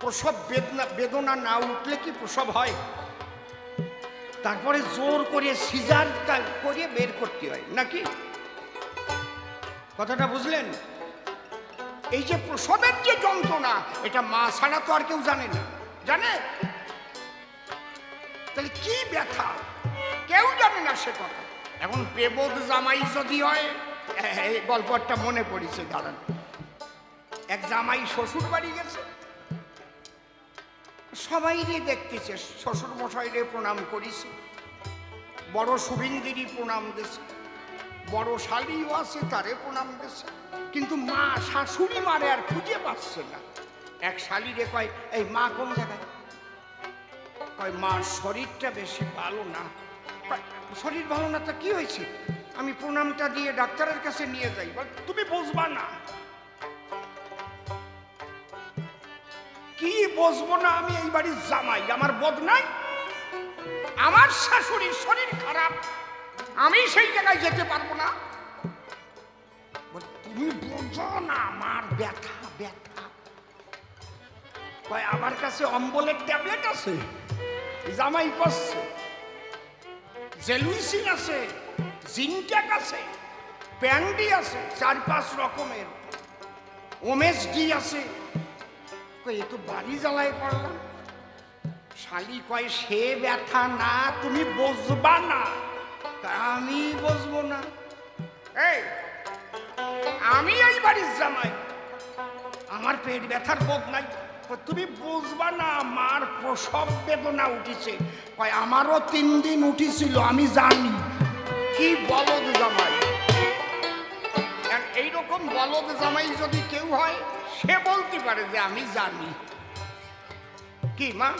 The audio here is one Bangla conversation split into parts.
প্রসব বেদনা না উঠলে কি প্রসব হয়? তারপরে জোর করে সিজার করে বের করতে হয় নাকি? কথাটা বুঝলেন? এই যে প্রসবের যে যন্ত্রণা, এটা মা ছাড়া তো আর কেউ জানে না। জানে? তাহলে কি ব্যথা কেউ জানে না সে কথা। এখন বেবোধ জামাই যদি হয়, এই গল্পটা মনে পড়েছে। দাঁড়ান, এক জামাই শ্বশুর বাড়ি গেছে, সবাই রে দেখতেছে, শ্বশুর মশাই রে প্রণাম করিছে, বড় শুভিন্দিরই প্রণাম দিছে, বড় শালীও আছে তারে প্রণাম দিছে, কিন্তু মা শাশুড়ি মারে আর খুঁজে পাচ্ছে না। এক শালী রে কয়, এই মা কোন জায়গায়? কয়, মার শরীরটা বেশি ভালো না। শরীর ভালো না তা কি হয়েছে? আমি প্রণামটা দিয়ে ডাক্তারের কাছে নিয়ে যাই। তুমি বুঝবা না। কি বুঝবো না? আমি এই বাড়ির জামাই, আমার বোধ নাই? আমার শাশুড়ির শরীর খারাপ, আমি সেই জায়গায় যেতে পারবো না? তুমি বোঝো না আমার ব্যথা ব্যথা। কয়, আমার কাছে অম্বলের ট্যাবলেট আছে, জামাই করছে, জেলুইসিন আছে, জিনট্যাক আছে, প্যান্ডি আছে, 4-5 রকমের, ওমেস ডি আছে। এ তো বাড়ি জ্বালায় পড়লাম। শালি কয়, সে ব্যথা না, তুমি বুঝবা না। আমি বুঝবো না? এই আমি এই বাড়ির জামাই, আমার পেট ব্যথার বোধ নাই। তুমি বুঝবা না, মার প্রসব বেদনা উঠেছে। কয়, আমারও 3 দিন উঠেছিল, আমি জানি। কি বলদ জামাই! এইরকম বলদ জামাই যদি কেউ হয়, সে বলতে পারে যে আমি জানি। কি মা?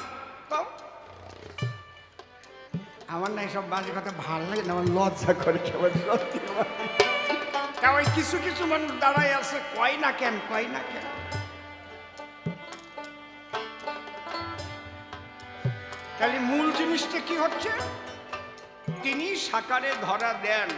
আমার না এসব বাজে কথা ভালো লাগে না, আমার লজ্জা করে। ওই কিছু কিছু মানুষ দাঁড়ায় আছে, কয় না কেন, কয় না কেন। তাহলে মূল জিনিসটা কি হচ্ছে? তিনি সাকারে ধরা দেন।